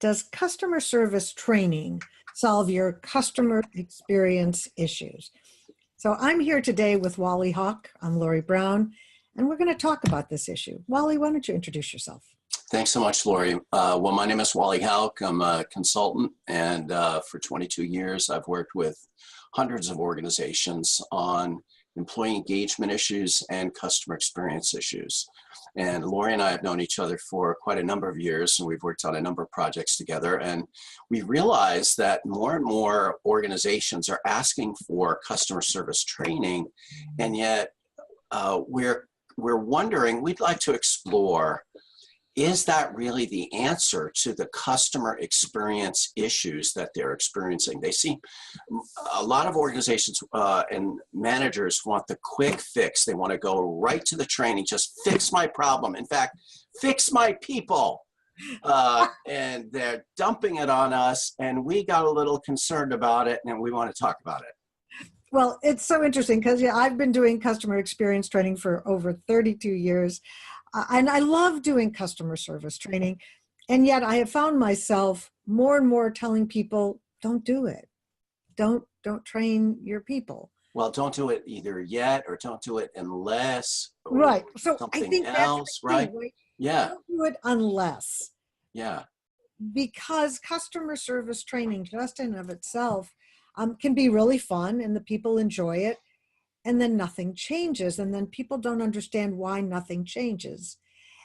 Does customer service training solve your customer experience issues? So I'm here today with Wally Hauck. I'm Laurie Brown, and we're going to talk about this issue. Wally, why don't you introduce yourself? Thanks so much, Laurie. Well, my name is Wally Hauck. I'm a consultant, and for 22 years, I've worked with hundreds of organizations on employee engagement issues and customer experience issues. And Laurie and I have known each other for quite a number of years, and we've worked on a number of projects together. And we realized that more and more organizations are asking for customer service training, and yet we're wondering, we'd like to explore, is that really the answer to the customer experience issues that they're experiencing? They see a lot of organizations and managers want the quick fix. They want to go right to the training, just fix my problem. In fact, fix my people. And they're dumping it on us, and we got a little concerned about it, and we want to talk about it. Well, it's so interesting because I've been doing customer experience training for over 32 years. And I love doing customer service training. And yet I have found myself more and more telling people, don't do it. Don't train your people. Well, don't do it either yet, or don't do it unless. Right. So something I think else, that's the key, right? Yeah. Don't do it unless. Yeah. Because customer service training just in of itself can be really fun and the people enjoy it. And then nothing changes. And then people don't understand why nothing changes.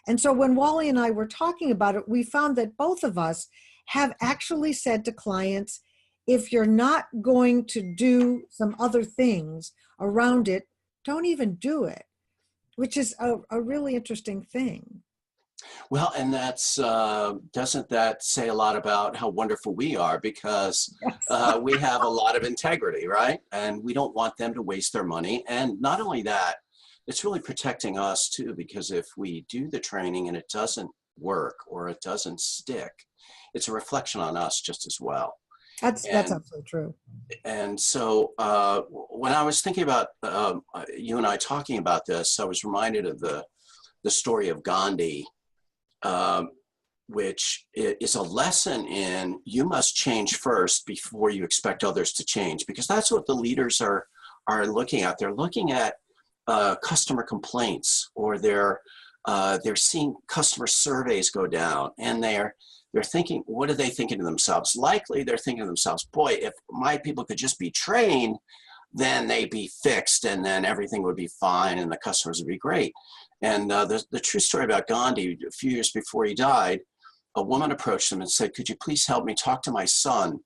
And so when Wally and I were talking about it, we found that both of us have actually said to clients, if you're not going to do some other things around it, don't even do it, which is a really interesting thing. Well, and that's, doesn't that say a lot about how wonderful we are? Because we have a lot of integrity, right? And we don't want them to waste their money. And not only that, it's really protecting us too, because if we do the training and it doesn't work or it doesn't stick, it's a reflection on us just as well. That's absolutely true. And so when I was thinking about you and I talking about this, I was reminded of the story of Gandhi, which is a lesson in you must change first before you expect others to change, because that's what the leaders are looking at. They're looking at customer complaints, or they're seeing customer surveys go down, and they're thinking, what are they thinking to themselves? Likely they're thinking to themselves, boy, if my people could just be trained, then they'd be fixed, and then everything would be fine, and the customers would be great. And the true story about Gandhi, a few years before he died, a woman approached him and said, could you please help me talk to my son?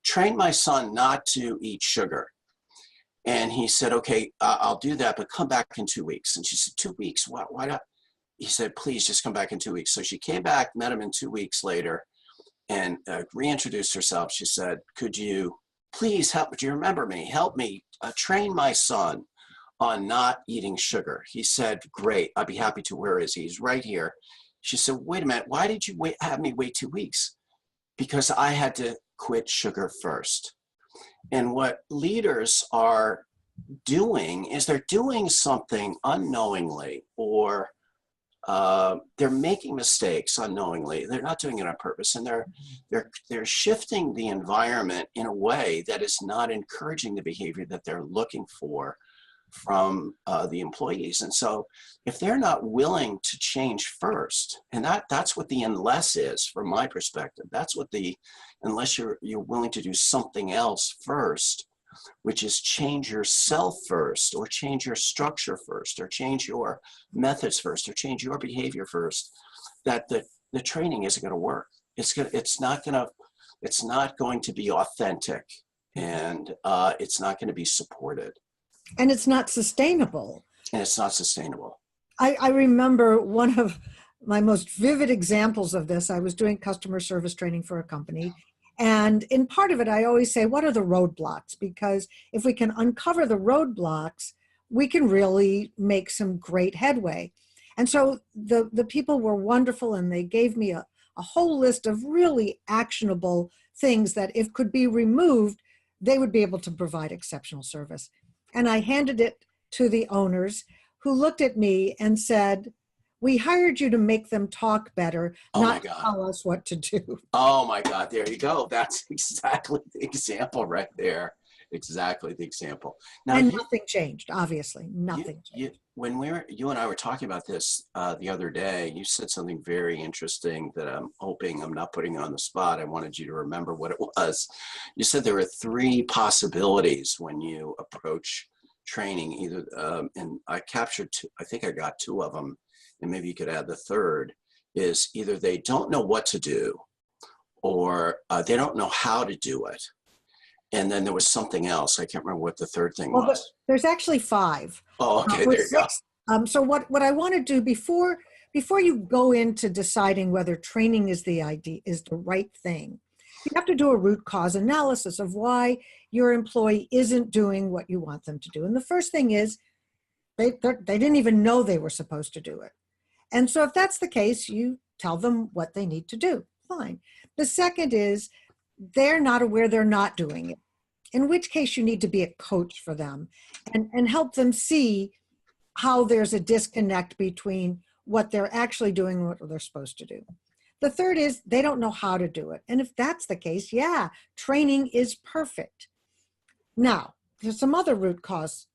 Train my son not to eat sugar. And he said, okay, I'll do that, but come back in 2 weeks. And she said, 2 weeks? Why not? He said, please just come back in 2 weeks. So she came back, met him in 2 weeks later, and reintroduced herself. She said, could you please help? Do you remember me? Help me train my son on not eating sugar. He said, great, I'd be happy to. Where is he? He's right here. She said, wait a minute, why did you have me wait 2 weeks? Because I had to quit sugar first. And what leaders are doing is they're doing something unknowingly, or they're making mistakes unknowingly. They're not doing it on purpose, and they're shifting the environment in a way that is not encouraging the behavior that they're looking for from the employees. And so if they're not willing to change first, and that's what the unless is from my perspective, that's what unless you're willing to do something else first, which is change yourself first, or change your structure first, or change your methods first, or change your behavior first, that the training isn't going to work. It's not going to be authentic, and it's not going to be supported. And it's not sustainable. And it's not sustainable. I remember one of my most vivid examples of this. I was doing customer service training for a company. And in part of it, I always say, what are the roadblocks? Because if we can uncover the roadblocks, we can really make some great headway. And so the people were wonderful, and they gave me a whole list of really actionable things that if could be removed, they would be able to provide exceptional service. And I handed it to the owners, who looked at me and said, We hired you to make them talk better, Oh my not God. tell us what to do. Oh my God. There you go. That's exactly the example right there. Exactly the example. Now And nothing changed, obviously. Nothing you changed. when you and I were talking about this the other day, you said something very interesting that I'm hoping I'm not putting you on the spot. I wanted you to remember what it was. You said there are three possibilities when you approach training. Either and I captured two. I think I got two of them, and maybe you could add the third. Is either they don't know what to do, or they don't know how to do it. And then there was something else. I can't remember what the third thing Well, was. there's actually five Oh, okay, or there you go. six. So what I want to do before you go into deciding whether training is the right thing, you have to do a root cause analysis of why your employee isn't doing what you want them to do. And the first thing is they didn't even know they were supposed to do it. And so if that's the case, you tell them what they need to do. Fine. The second is they're not aware they're not doing it, in which case you need to be a coach for them and help them see how there's a disconnect between what they're actually doing and what they're supposed to do. The third is they don't know how to do it. And if that's the case, yeah, training is perfect. Now, there's some other root cause.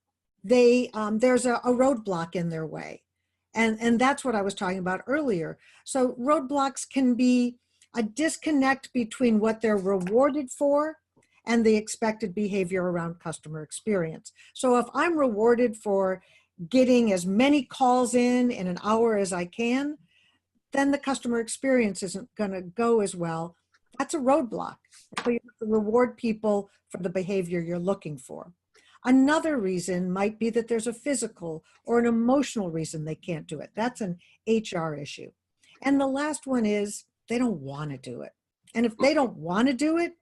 There's a roadblock in their way. And that's what I was talking about earlier. So roadblocks can be a disconnect between what they're rewarded for and the expected behavior around customer experience. So if I'm rewarded for getting as many calls in an hour as I can, then the customer experience isn't going to go as well. That's a roadblock. So you have to reward people for the behavior you're looking for. Another reason might be that there's a physical or an emotional reason they can't do it. That's an HR issue. And the last one is they don't want to do it. And if they don't want to do it,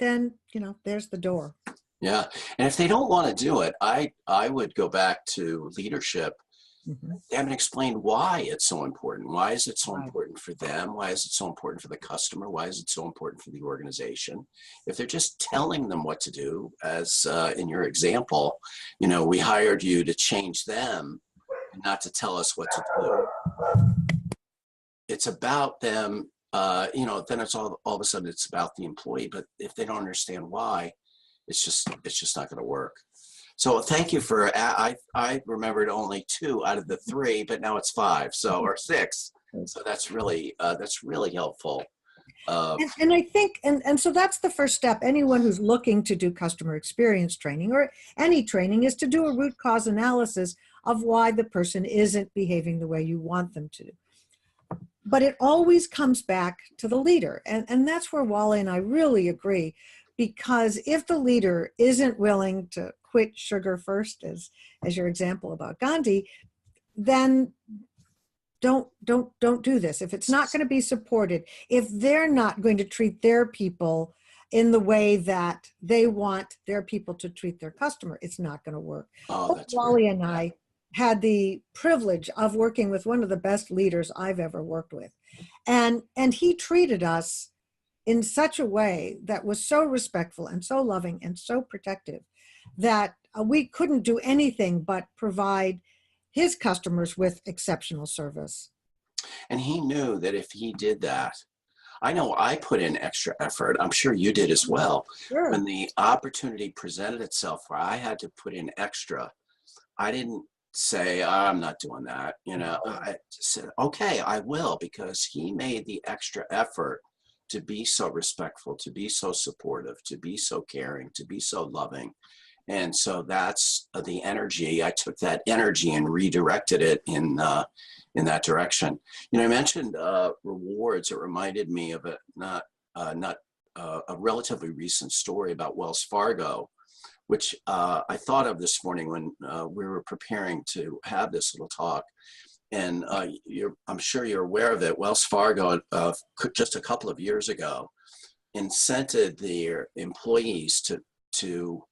then, there's the door. Yeah. And if they don't want to do it, I would go back to leadership. Mm-hmm. They haven't explained why it's so important. Why is it so Right. important for them? Why is it so important for the customer? Why is it so important for the organization? If they're just telling them what to do, as in your example, we hired you to change them and not to tell us what to do. It's about them, then it's all of a sudden it's about the employee. But if they don't understand why, it's just not going to work. So thank you for, I remembered only two out of the three, but now it's five, or six. So that's really helpful. And I think, and so that's the first step. Anyone who's looking to do customer experience training or any training is to do a root cause analysis of why the person isn't behaving the way you want them to. But it always comes back to the leader. And that's where Wally and I really agree, because if the leader isn't willing to quit sugar first, as your example about Gandhi, then don't do this. If it's not going to be supported, if they're not going to treat their people in the way that they want their people to treat their customer, it's not going to work. Oh, that's Wally great. and I had the privilege of working with one of the best leaders I've ever worked with. And he treated us in such a way that was so respectful and so loving and so protective that we couldn't do anything but provide his customers with exceptional service. And he knew that if he did that, I know I put in extra effort. I'm sure you did as well. Sure. When the opportunity presented itself where I had to put in extra, I didn't say, I'm not doing that. I said, okay, I will, because he made the extra effort to be so respectful, to be so supportive, to be so caring, to be so loving. And so that's the energy. I took that energy and redirected it in that direction. I mentioned rewards. It reminded me of a relatively recent story about Wells Fargo, which I thought of this morning when we were preparing to have this little talk. And I'm sure you're aware of it. Wells Fargo, just a couple of years ago, incented their employees to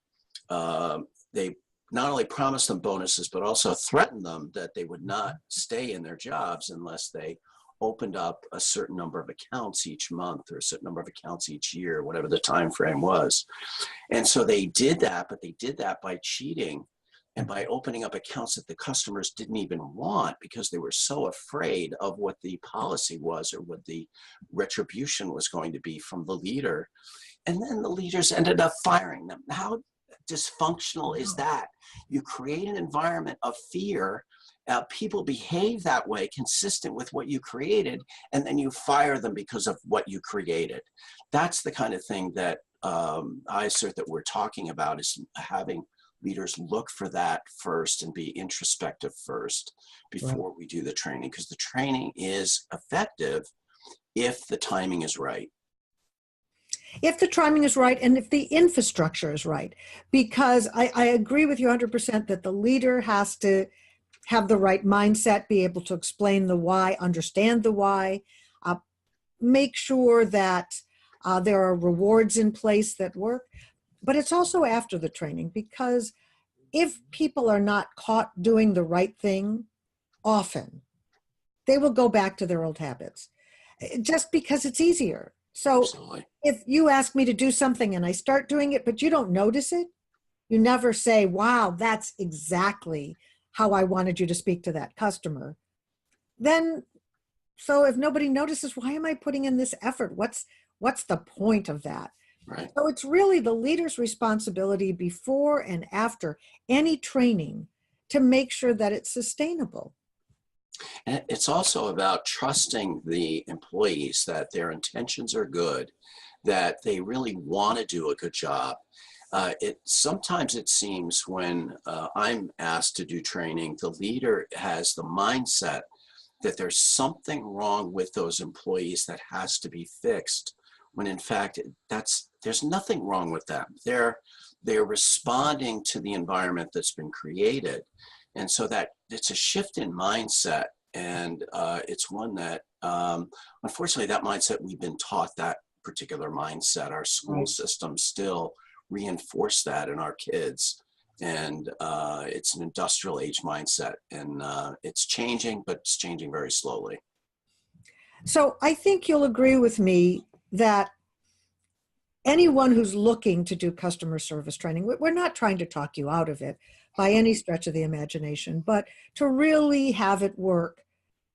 they not only promised them bonuses, but also threatened them that they would not stay in their jobs unless they opened up a certain number of accounts each month or a certain number of accounts each year, whatever the time frame was. And so they did that, but they did that by cheating and by opening up accounts that the customers didn't even want because they were so afraid of what the policy was or what the retribution was going to be from the leader. And then the leaders ended up firing them. How dysfunctional is that? You create an environment of fear. People behave that way consistent with what you created, and then you fire them because of what you created. That's the kind of thing that I assert that we're talking about, is having leaders look for that first and be introspective first before we do the training, because the training is effective if the timing is right. If the timing is right and if the infrastructure is right, because I agree with you 100% that the leader has to have the right mindset, be able to explain the why, understand the why, make sure that there are rewards in place that work. But it's also after the training, because if people are not caught doing the right thing often, they will go back to their old habits just because it's easier. So Absolutely. if you ask me to do something and I start doing it, but you don't notice it, you never say, wow, that's exactly how I wanted you to speak to that customer. Then, so if nobody notices, why am I putting in this effort? What's the point of that? Right. So it's really the leader's responsibility before and after any training to make sure that it's sustainable. And it's also about trusting the employees that their intentions are good, that they really want to do a good job. Sometimes it seems when I'm asked to do training, the leader has the mindset that there's something wrong with those employees that has to be fixed, when in fact there's nothing wrong with them. They're responding to the environment that's been created. And so that it's a shift in mindset, and it's one that unfortunately that mindset, we've been taught that particular mindset. Our school system still reinforce that in our kids, and it's an industrial age mindset, and it's changing, but it's changing very slowly. So I think you'll agree with me that anyone who's looking to do customer service training, we're not trying to talk you out of it by any stretch of the imagination, but to really have it work,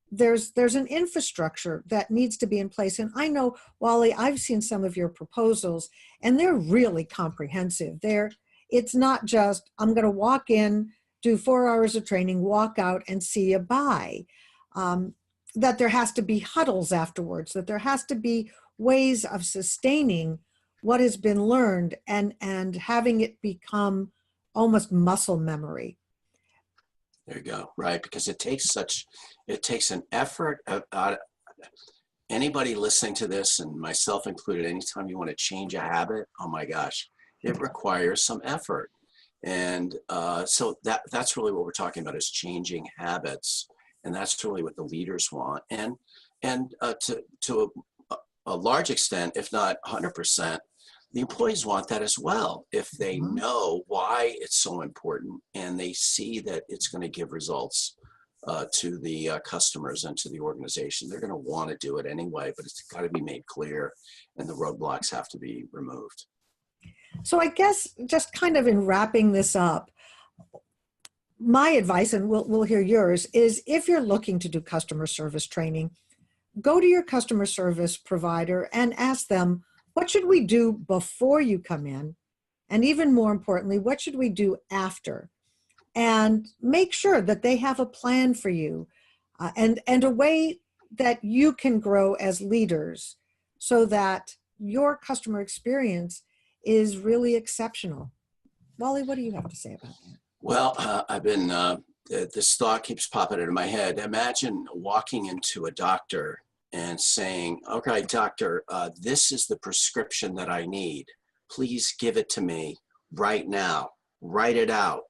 there's an infrastructure that needs to be in place. And I know, Wally, I've seen some of your proposals, and they're really comprehensive. It's not just, I'm going to walk in, do 4 hours of training, walk out, and see you bye. That there has to be huddles afterwards, that there has to be ways of sustaining what has been learned and having it become almost muscle memory. There you go. Right. Because it takes an effort. Anybody listening to this, and myself included, anytime you want to change a habit, oh my gosh, it requires some effort. And so that's really what we're talking about, is changing habits. And that's really what the leaders want. And to a large extent, if not 100%, the employees want that as well. If they know why it's so important and they see that it's going to give results to the customers and to the organization, they're going to want to do it anyway, but it's got to be made clear and the roadblocks have to be removed. So I guess just kind of in wrapping this up, my advice, and we'll hear yours, is if you're looking to do customer service training, go to your customer service provider and ask them, what should we do before you come in? And even more importantly, what should we do after? And make sure that they have a plan for you and a way that you can grow as leaders so that your customer experience is really exceptional. Wally, what do you have to say about that? Well, this thought keeps popping into my head. Imagine walking into a doctor and saying, okay, doctor, this is the prescription that I need. Please give it to me right now. Write it out.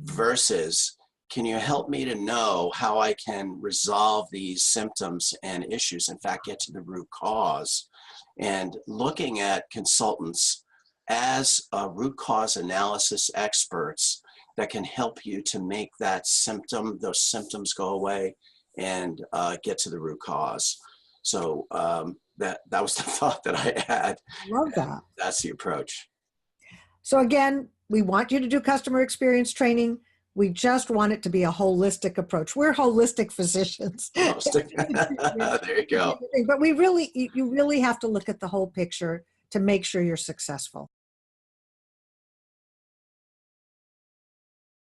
Versus, can you help me to know how I can resolve these symptoms and issues? In fact, get to the root cause. And looking at consultants as root cause analysis experts that can help you to make those symptoms go away and get to the root cause. So that was the thought that I had. Love that. That's the approach. So again, we want you to do customer experience training. We just want it to be a holistic approach. We're holistic physicians. Oh, there you go. But you really have to look at the whole picture to make sure you're successful.